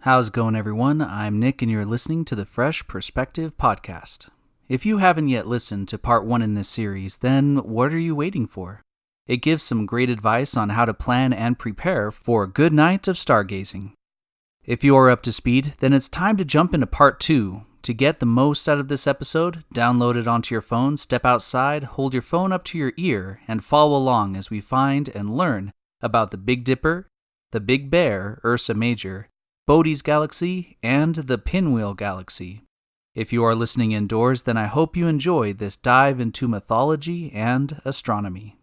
How's it going, everyone? I'm Nick, and you're listening to the Fresh Perspective Podcast. If you haven't yet listened to part 1 in this series, then what are you waiting for? It gives some great advice on how to plan and prepare for a good night of stargazing. If you are up to speed, then it's time to jump into part 2. To get the most out of this episode, download it onto your phone, step outside, hold your phone up to your ear, and follow along as we find and learn about the Big Dipper, the Big Bear, Ursa Major, Bodis Galaxy, and the Pinwheel Galaxy. If you are listening indoors, then I hope you enjoy this dive into mythology and astronomy.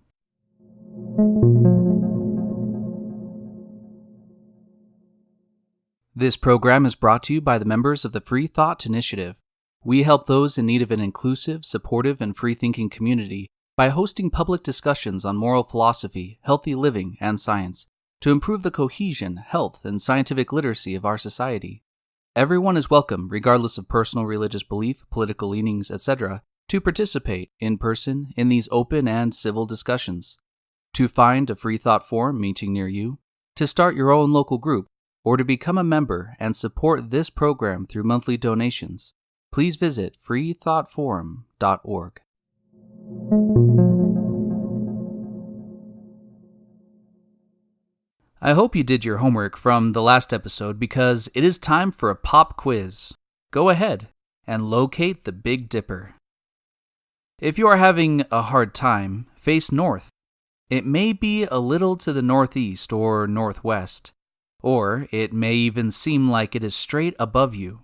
This program is brought to you by the members of the Free Thought Initiative. We help those in need of an inclusive, supportive, and free-thinking community by hosting public discussions on moral philosophy, healthy living, and science, to improve the cohesion, health, and scientific literacy of our society. Everyone is welcome, regardless of personal religious belief, political leanings, etc., to participate in person in these open and civil discussions. To find a Free Thought Forum meeting near you, to start your own local group, or to become a member and support this program through monthly donations, please visit freethoughtforum.org. I hope you did your homework from the last episode because it is time for a pop quiz. Go ahead and locate the Big Dipper. If you are having a hard time, face north. It may be a little to the northeast or northwest, or it may even seem like it is straight above you.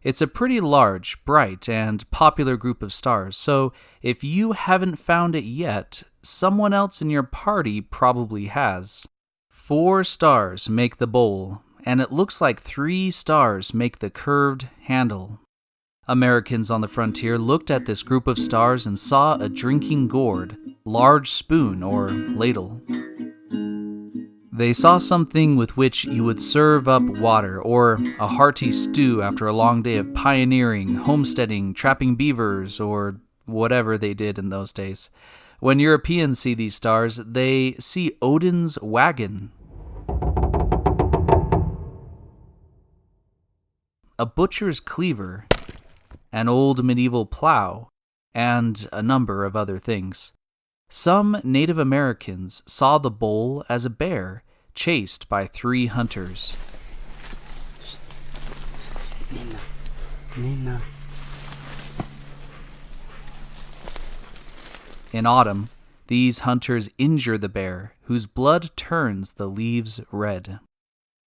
It's a pretty large, bright, and popular group of stars, so if you haven't found it yet, someone else in your party probably has. 4 stars make the bowl, and it looks like 3 stars make the curved handle. Americans on the frontier looked at this group of stars and saw a drinking gourd, large spoon, or ladle. They saw something with which you would serve up water, or a hearty stew after a long day of pioneering, homesteading, trapping beavers, or whatever they did in those days. When Europeans see these stars, they see Odin's wagon, a butcher's cleaver, an old medieval plow, and a number of other things. Some Native Americans saw the bowl as a bear chased by 3 hunters. In autumn, these hunters injure the bear, whose blood turns the leaves red.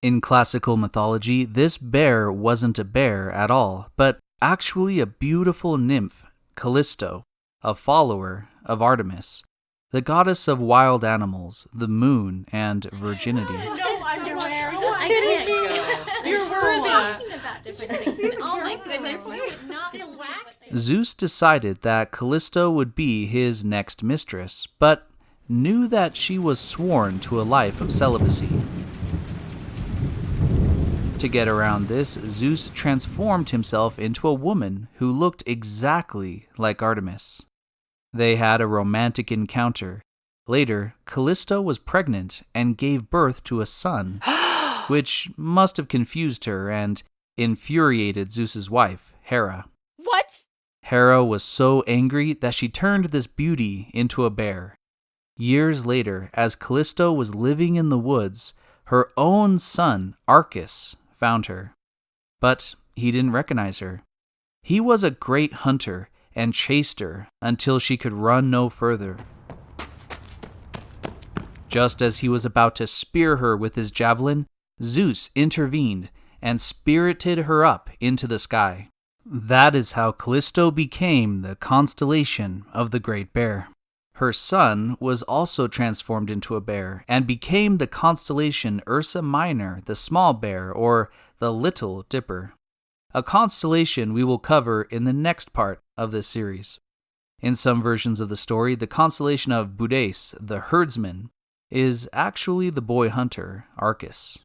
In classical mythology, this bear wasn't a bear at all, but actually a beautiful nymph, Callisto, a follower of Artemis, the goddess of wild animals, the moon, and virginity. No underwear. I can't go. You're talking about different things. Oh my goodness, you would not be waxing. Zeus decided that Callisto would be his next mistress, but knew that she was sworn to a life of celibacy. To get around this, Zeus transformed himself into a woman who looked exactly like Artemis. They had a romantic encounter. Later, Callisto was pregnant and gave birth to a son, which must have confused her and infuriated Zeus's wife, Hera. What? Hera was so angry that she turned this beauty into a bear. Years later, as Callisto was living in the woods, her own son, Arcas, found her. But he didn't recognize her. He was a great hunter and chased her until she could run no further. Just as he was about to spear her with his javelin, Zeus intervened and spirited her up into the sky. That is how Callisto became the constellation of the Great Bear. Her son was also transformed into a bear and became the constellation Ursa Minor, the Small Bear, or the Little Dipper, a constellation we will cover in the next part of this series. In some versions of the story, the constellation of Bodis, the herdsman, is actually the boy hunter, Arcas.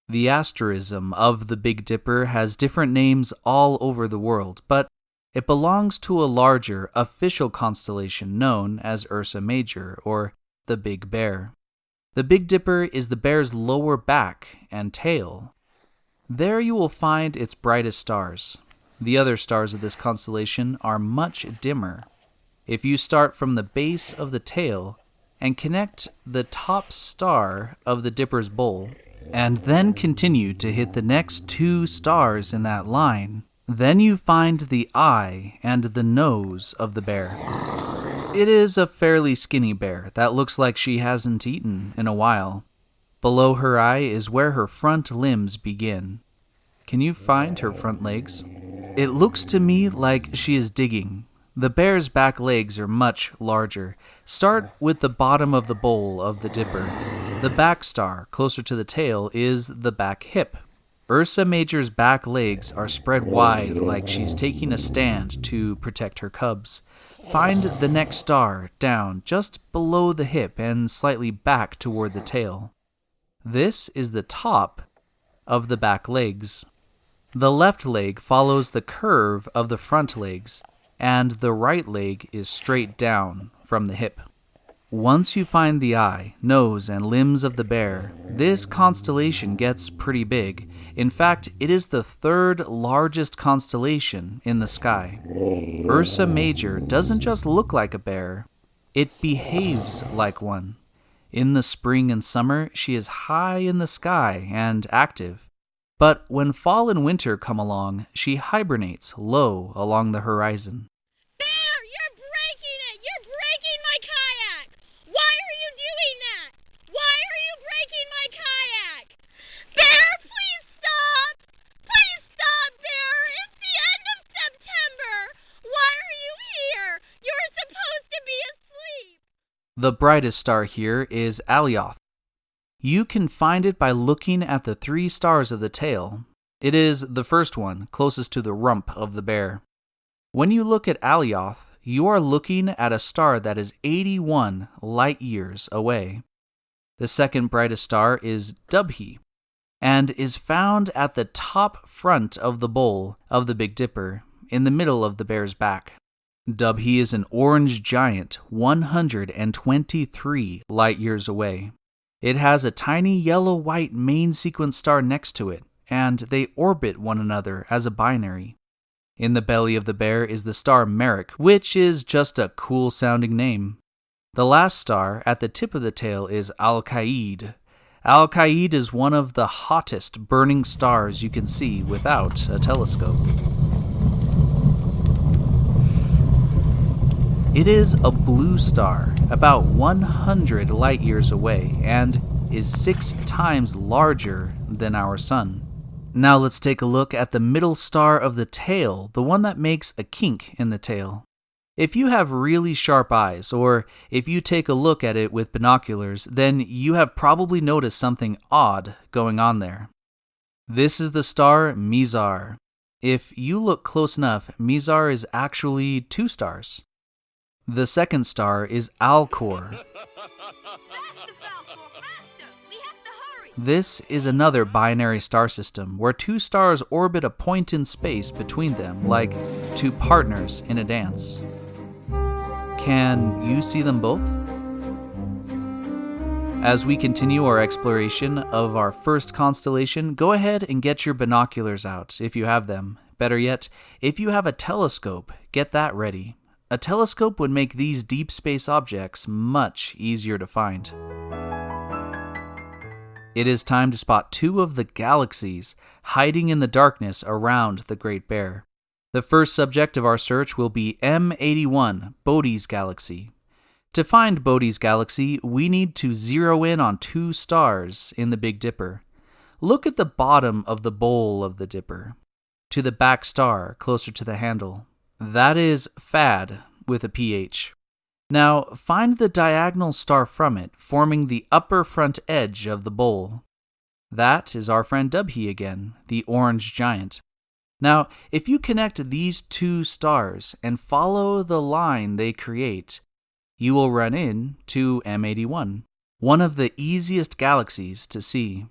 The asterism of the Big Dipper has different names all over the world, but it belongs to a larger official constellation known as Ursa Major, or the Big Bear. The Big Dipper is the bear's lower back and tail. There you will find its brightest stars. The other stars of this constellation are much dimmer. If you start from the base of the tail and connect the top star of the Dipper's bowl, and then continue to hit the next 2 stars in that line, then you find the eye and the nose of the bear. It is a fairly skinny bear that looks like she hasn't eaten in a while. Below her eye is where her front limbs begin. Can you find her front legs? It looks to me like she is digging. The bear's back legs are much larger. Start with the bottom of the bowl of the Dipper. The back star, closer to the tail, is the back hip. Ursa Major's back legs are spread wide like she's taking a stand to protect her cubs. Find the next star down just below the hip and slightly back toward the tail. This is the top of the back legs. The left leg follows the curve of the front legs, and the right leg is straight down from the hip. Once you find the eye, nose, and limbs of the bear, this constellation gets pretty big. In fact, it is the 3rd largest constellation in the sky. Ursa Major doesn't just look like a bear, it behaves like one. In the spring and summer, she is high in the sky and active. But when fall and winter come along, she hibernates low along the horizon. Bear, you're breaking it! You're breaking my kayak! Why are you doing that? Why are you breaking my kayak? Bear, please stop! Please stop, Bear! It's the end of September! Why are you here? You're supposed to be asleep! The brightest star here is Alioth. You can find it by looking at the 3 stars of the tail. It is the first one, closest to the rump of the bear. When you look at Alioth, you are looking at a star that is 81 light years away. The second brightest star is Dubhe, and is found at the top front of the bowl of the Big Dipper, in the middle of the bear's back. Dubhe is an orange giant 123 light years away. It has a tiny yellow-white main sequence star next to it, and they orbit one another as a binary. In the belly of the bear is the star Merik, which is just a cool-sounding name. The last star at the tip of the tail is Al-Qaeda. Al-Qaeda is one of the hottest burning stars you can see without a telescope. It is a blue star, about 100 light years away, and is 6 times larger than our sun. Now let's take a look at the middle star of the tail, the one that makes a kink in the tail. If you have really sharp eyes, or if you take a look at it with binoculars, then you have probably noticed something odd going on there. This is the star Mizar. If you look close enough, Mizar is actually 2 stars. The second star is Alcor. Faster, Falcor, faster! We have to hurry! This is another binary star system where 2 stars orbit a point in space between them, like 2 partners in a dance. Can you see them both? As we continue our exploration of our first constellation, go ahead and get your binoculars out if you have them. Better yet, if you have a telescope, get that ready. A telescope would make these deep space objects much easier to find. It is time to spot 2 of the galaxies hiding in the darkness around the Great Bear. The first subject of our search will be M81 Bodis Galaxy. To find Bodis Galaxy, we need to zero in on 2 stars in the Big Dipper. Look at the bottom of the bowl of the Dipper, to the back star closer to the handle. That is Fad with a PH. Now, find the diagonal star from it, forming the upper front edge of the bowl. That is our friend Dubhe again, the orange giant. Now, if you connect these 2 stars and follow the line they create, you will run into M81, one of the easiest galaxies to see.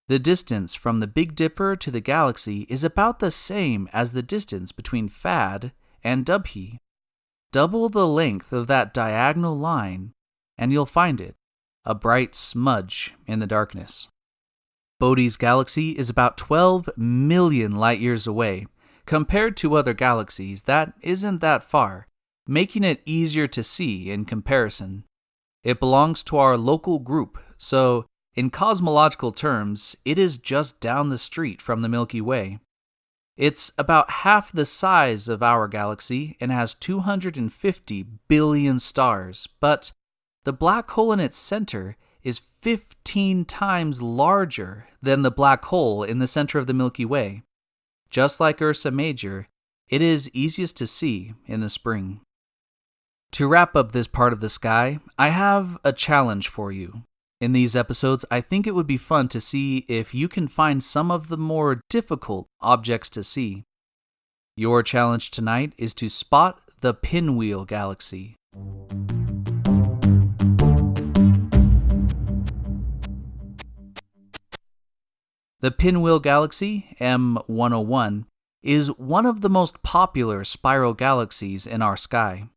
The distance from the Big Dipper to the galaxy is about the same as the distance between Fad and Dubhe. Double the length of that diagonal line, and you'll find it, a bright smudge in the darkness. Bodis Galaxy is about 12 million light-years away. Compared to other galaxies, that isn't that far, making it easier to see in comparison. It belongs to our local group, so in cosmological terms, it is just down the street from the Milky Way. It's about half the size of our galaxy and has 250 billion stars, but the black hole in its center is 15 times larger than the black hole in the center of the Milky Way. Just like Ursa Major, it is easiest to see in the spring. To wrap up this part of the sky, I have a challenge for you. In these episodes, I think it would be fun to see if you can find some of the more difficult objects to see. Your challenge tonight is to spot the Pinwheel Galaxy. The Pinwheel Galaxy, M101, is one of the most popular spiral galaxies in our sky.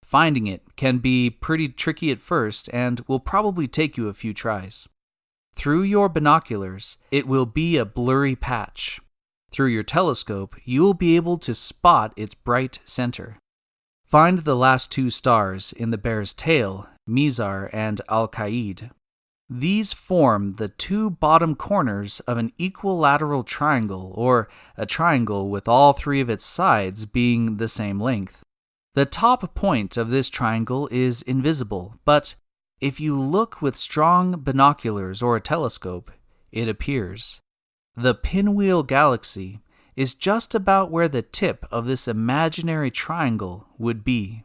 Finding it can be pretty tricky at first and will probably take you a few tries. Through your binoculars, it will be a blurry patch. Through your telescope, you will be able to spot its bright center. Find the last two stars in the bear's tail, Mizar and Al-Qaeda. These form the two bottom corners of an equilateral triangle, or a triangle with all three of its sides being the same length. The top point of this triangle is invisible, but if you look with strong binoculars or a telescope, it appears. The Pinwheel Galaxy is just about where the tip of this imaginary triangle would be.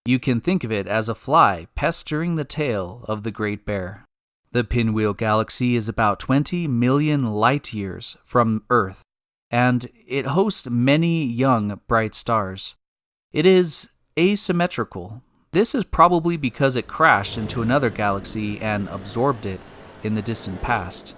You can think of it as a fly pestering the tail of the Great Bear. The Pinwheel Galaxy is about 20 million light-years from Earth, and it hosts many young bright stars. It is asymmetrical. This is probably because it crashed into another galaxy and absorbed it in the distant past.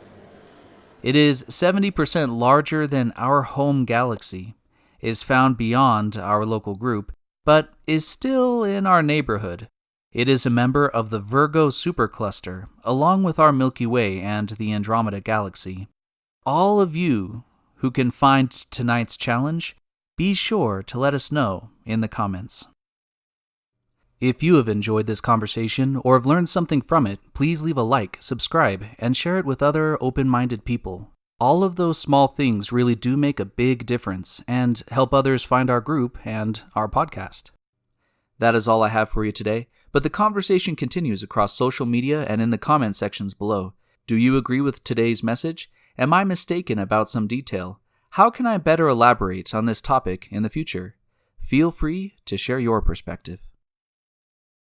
It is 70% larger than our home galaxy, is found beyond our local group, but is still in our neighborhood. It is a member of the Virgo supercluster, along with our Milky Way and the Andromeda Galaxy. All of you who can find tonight's challenge, be sure to let us know in the comments. If you have enjoyed this conversation or have learned something from it, please leave a like, subscribe, and share it with other open-minded people. All of those small things really do make a big difference and help others find our group and our podcast. That is all I have for you today, but the conversation continues across social media and in the comment sections below. Do you agree with today's message? Am I mistaken about some detail? How can I better elaborate on this topic in the future? Feel free to share your perspective.